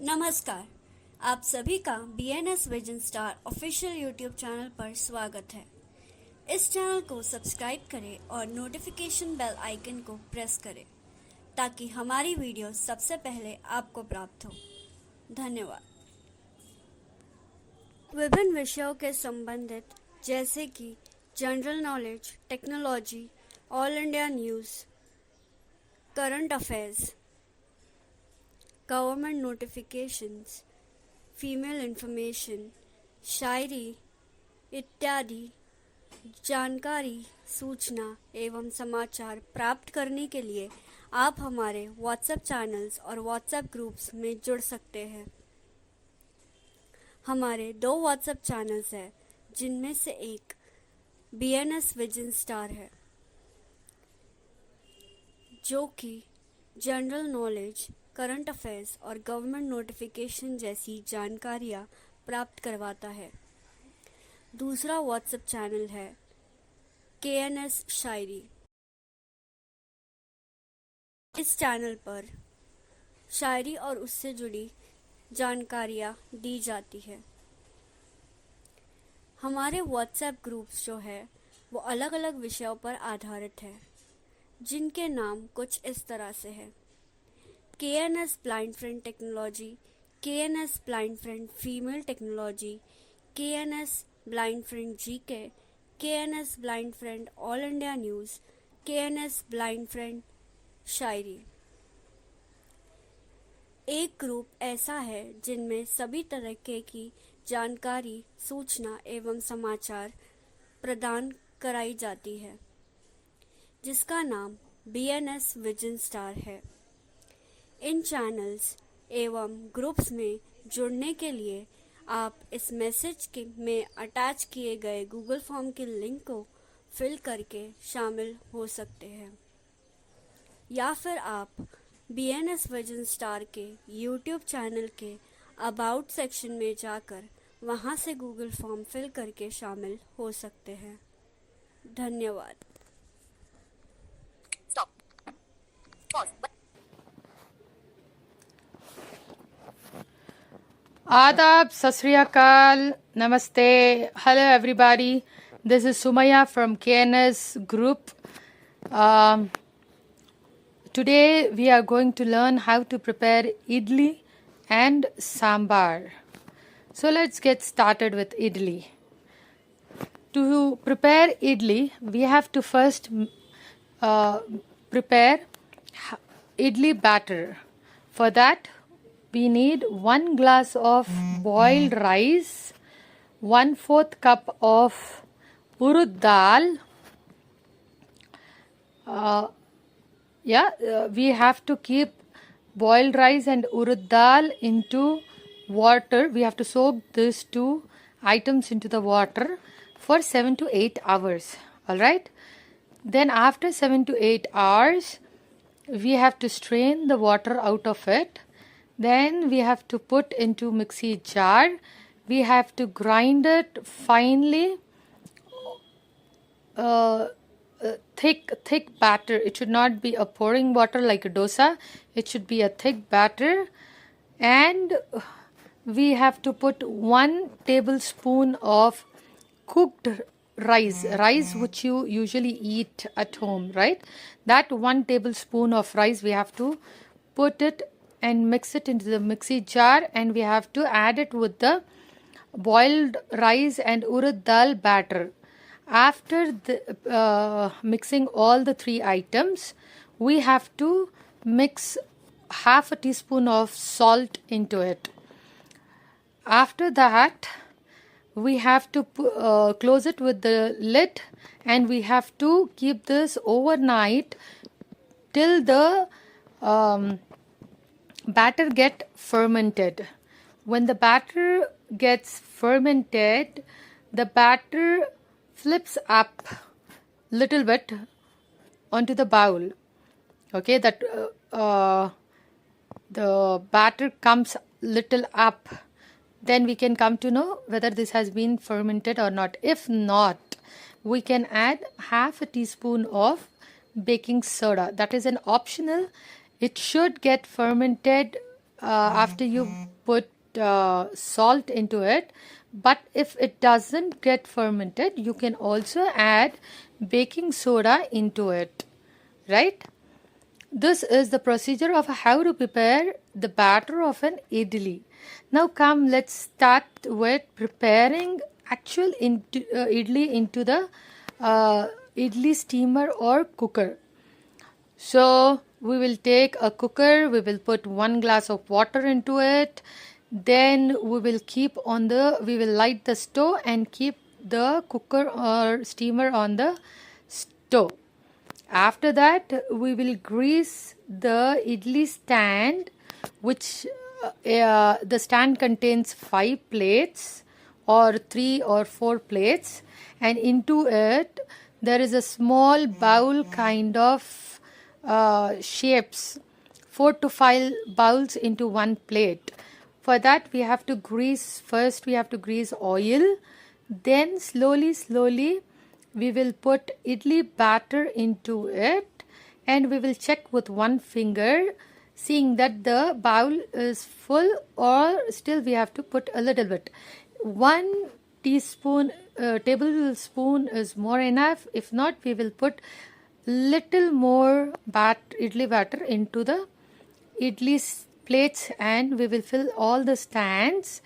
नमस्कार। आप सभी का BNS vision star official YouTube channel पर स्वागत है। इस चैनल को सब्सक्राइब करें और नोटिफिकेशन बेल आइकन को प्रेस करें ताकि हमारी वीडियो सबसे पहले आपको प्राप्त हो। धन्यवाद। विभिन्न विषयों के संबंधित जैसे कि general knowledge, technology, all India news, current affairs, government notifications, female information, शायरी इत्यादि जानकारी, सूचना एवं समाचार प्राप्त करने के लिए आप हमारे व्हाट्सएप चैनल्स और व्हाट्सएप ग्रुप्स में जुड़ सकते हैं। हमारे 2 व्हाट्सएप चैनल्स हैं, जिनमें से एक BNS विजन स्टार है, जो कि जनरल नॉलेज, करंट अफेयर्स और गवर्नमेंट नोटिफिकेशन जैसी जानकारियाँ प्राप्त करवाता है। दूसरा व्हाट्सएप चैनल है KNS शायरी। इस चैनल पर शायरी और उससे जुड़ी जानकारियाँ दी जाती है। हमारे व्हाट्सएप ग्रुप्स जो है वो अलग अलग विषयों पर आधारित है, जिनके नाम कुछ इस तरह से है: KNS blind friend technology, KNS blind friend female technology, KNS blind friend GK, KNS blind friend all India news, KNS blind friend शायरी। एक ग्रुप ऐसा है जिनमें सभी तरह की जानकारी, सूचना एवं समाचार प्रदान कराई जाती है, जिसका नाम BNS विजन स्टार है। इन चैनल्स एवं ग्रुप्स में जुड़ने के लिए आप इस मैसेज में अटैच किए गए गूगल फॉर्म के लिंक को फिल करके शामिल हो सकते हैं, या फिर आप BNS विजन स्टार के यूट्यूब चैनल के अबाउट सेक्शन में जाकर वहां से गूगल फॉर्म फिल करके शामिल हो सकते हैं। धन्यवाद। Adab, Sat Sri Akal, Namaste, hello everybody. This is Sumaya from KNS group. Today we are going to learn how to prepare Italy and Sambhar. So let's get started with Italy. To prepare Italy, we have to first prepare Idli batter. For that, we need 1 glass of boiled rice, 1/4 cup of urud dal. We have to keep boiled rice and urud dal into water. We have to soak these 2 items into the water for 7 to 8 hours. Alright? Then after 7 to 8 hours, we have to strain the water out of it. Then we have to put into mixie jar. We have to grind it finely, thick batter. It should not be a pouring water like a dosa. It should be a thick batter. And we have to put 1 tablespoon of cooked rice which you usually eat at home, right? That 1 tablespoon of rice, we have to put it and mix it into the mixie jar, and we have to add it with the boiled rice and urad dal batter. After mixing all the 3 items, we have to mix half a teaspoon of salt into it. After that, we have to close it with the lid, and we have to keep this overnight till the batter get fermented. When the batter gets fermented, the batter flips up little bit onto the bowl. Okay, that the batter comes little up. Then we can come to know whether this has been fermented or not. If not, we can add half a teaspoon of baking soda. That is an optional. It should get fermented after you put salt into it. But if it doesn't get fermented, you can also add baking soda into it, right? This is the procedure of how to prepare the batter of an idli. Now come, let's start with preparing actual idli into the idli steamer or cooker. So we will take a cooker, we will put 1 glass of water into it, then we will light the stove and keep the cooker or steamer on the stove. After that, we will grease the idli stand, which the stand contains 5 plates or 3 or 4 plates, and into it there is a small bowl kind of shapes, 4 to 5 bowls into one plate. For that we have to grease, first we have to grease oil, then slowly we will put idli batter into it, and we will check with one finger, seeing that the bowl is full or still we have to put a little bit. 1 teaspoon tablespoon is more enough. If not, we will put little more idli batter into the idli plates, and we will fill all the stands,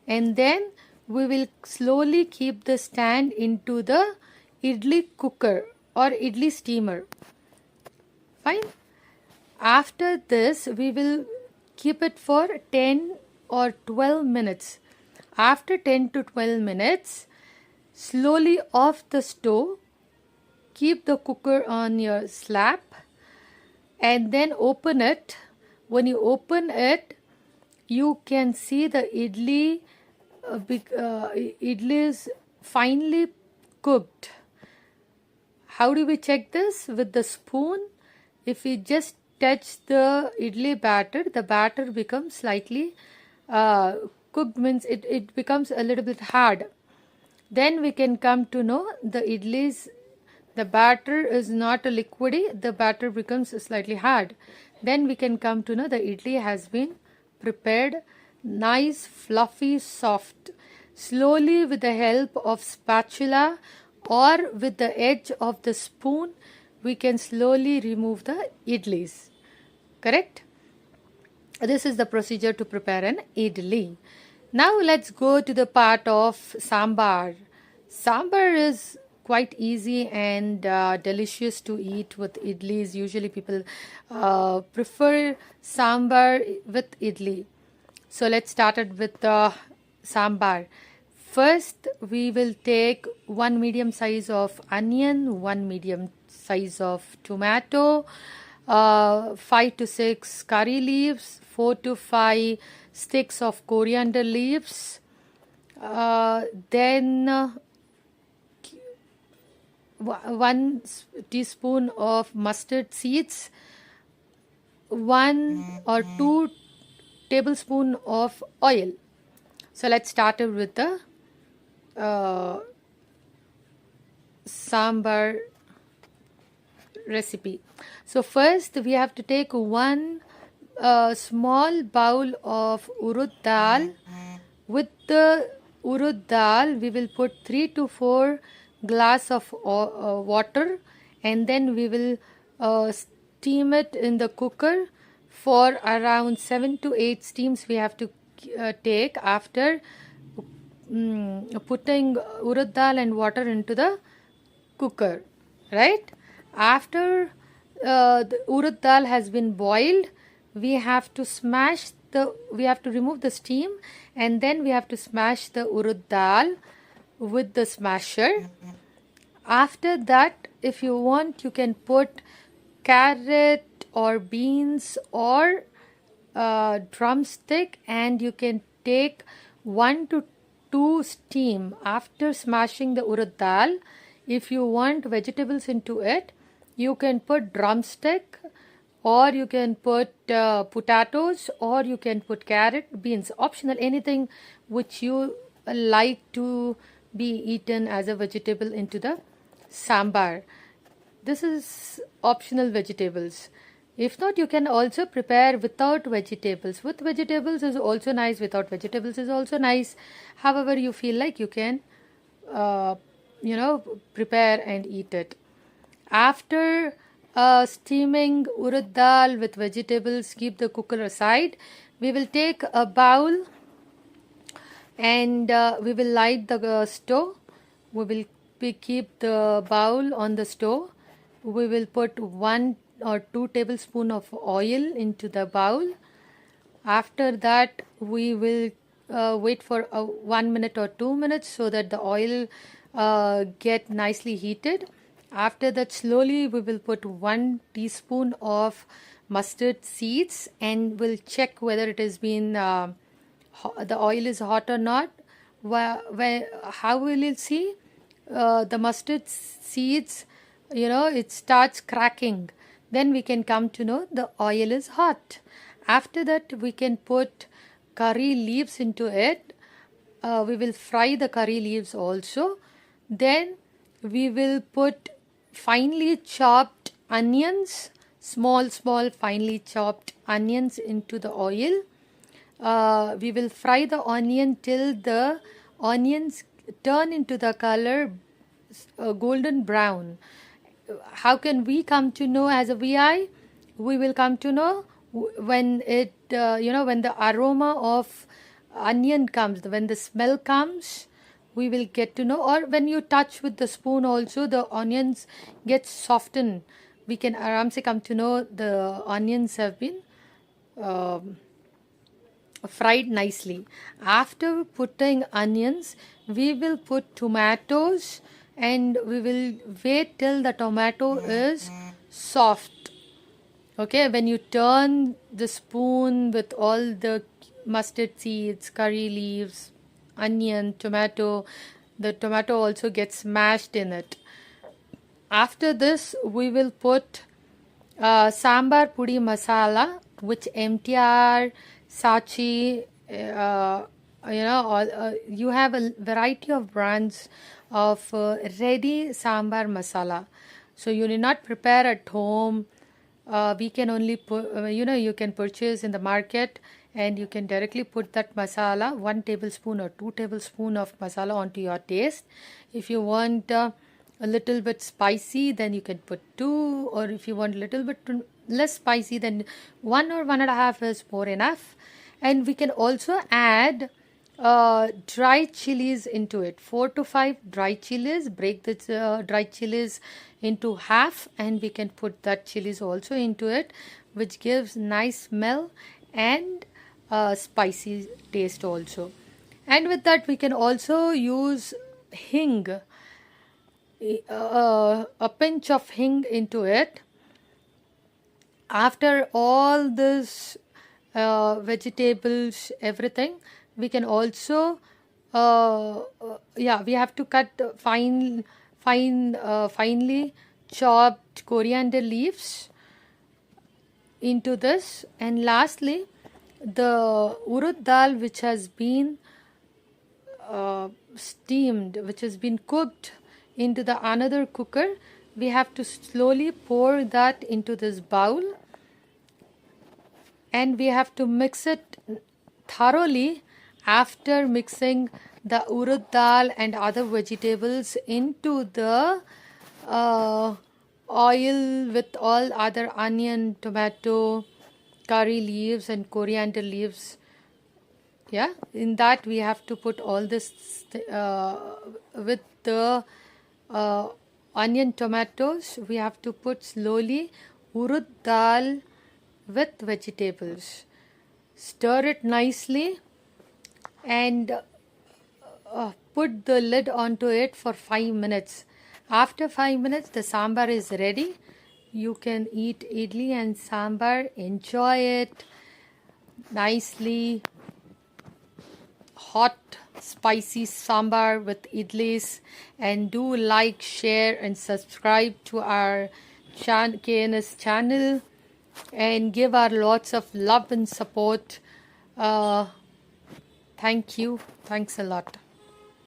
and then we will slowly keep the stand into the idli cooker or idli steamer. Fine. After this, we will keep it for 10 or 12 minutes. After 10 to 12 minutes, slowly off the stove, keep the cooker on your slab, and then open it. When you open it, you can see the idli is finely cooked. How do we check this? With the spoon. If we just touch the idli batter, the batter becomes slightly cooked, means it becomes a little bit hard. Then we can come to know the batter is not a liquidy, the batter becomes slightly hard. Then we can come to know the idli has been prepared, nice, fluffy, soft. Slowly, with the help of spatula or with the edge of the spoon, we can slowly remove the idlis. Correct? This is the procedure to prepare an idli. Now let's go to the part of sambar. Sambar is quite easy and delicious to eat with idlis. Usually people prefer sambar with idli. So let's start it with the sambar. First, we will take 1 medium size of onion, 1 medium size of tomato, 5 to 6 curry leaves, 4 to 5 sticks of coriander leaves, then 1 teaspoon of mustard seeds, 1 or 2 tablespoon of oil. So let's start with the sambar recipe. So first we have to take 1 small bowl of urud dal. With the urud dal, we will put 3 to 4 glass of water, and then we will steam it in the cooker for around 7 to 8 steams we have to take after putting urud dal and water into the cooker, right? After the urud dal has been boiled, we have to remove the steam, and then we have to smash the urud dal with the smasher. After that, if you want, you can put carrot or beans or drumstick, and you can take 1 to 2 steam after smashing the urud dal. If you want vegetables into it, you can put drumstick, or you can put potatoes, or you can put carrot, beans, optional, anything which you like to be eaten as a vegetable into the sambar. This is optional vegetables. If not, you can also prepare without vegetables. With vegetables is also nice, without vegetables is also nice. However you feel like, you can uh, prepare and eat it. After steaming urad dal with vegetables, keep the cooker aside. We will take a bowl and we will light the stove. We keep the bowl on the stove. We will put 1 or 2 tablespoons of oil into the bowl. After that, we will wait for 1 minute or 2 minutes so that the oil get nicely heated. After that, slowly we will put 1 teaspoon of mustard seeds and we'll check whether it has been the oil is hot or not. How will you see? The mustard seeds, it starts cracking. Then we can come to know the oil is hot. After that, we can put curry leaves into it. We will fry the curry leaves also. Then we will put finely chopped onions, small finely chopped onions into the oil. We will fry the onion till the onions turn into the color golden brown. How can we come to know as a VI? We will come to know when it, when the aroma of onion comes, when the smell comes, we will get to know. Or when you touch with the spoon also, the onions get softened. We can aram se come to know the onions have been fried nicely. After putting onions, we will put tomatoes and we will wait till the tomato is soft. Okay, when you turn the spoon with all the mustard seeds, curry leaves, onion, tomato, the tomato also gets mashed in it. After this, we will put sambar pudi masala, which MTR, Sachi, you have a variety of brands of ready sambar masala. So you need not prepare at home. We can only put, you can purchase in the market and you can directly put that masala, 1 tablespoon or 2 tablespoon of masala onto your taste. If you want a little bit spicy, then you can put 2, or if you want a little bit less spicy, then 1 or 1.5 is more enough. And we can also add dry chilies into it. 4 to 5 dry chilies. Break the dry chilies into half and we can put that chilies also into it, which gives nice smell and spicy taste also. And with that, we can also use hing, a pinch of hing into it. After all this vegetables, everything, we can also we have to cut finely chopped coriander leaves into this. And lastly, the urad dal which has been steamed, which has been cooked into the another cooker, we have to slowly pour that into this bowl and we have to mix it thoroughly. After mixing the urad dal and other vegetables into the oil with all other onion, tomato, curry leaves and coriander leaves, in that we have to put all this with the onion, tomatoes, we have to put slowly urad dal with vegetables. Stir it nicely and put the lid onto it for 5 minutes. After 5 minutes, the sambar is ready. You can eat idli and sambar. Enjoy it nicely. Hot, spicy sambar with idlis. And do like, share and subscribe to our KNS channel and give our lots of love and support. Thank you. Thanks a lot.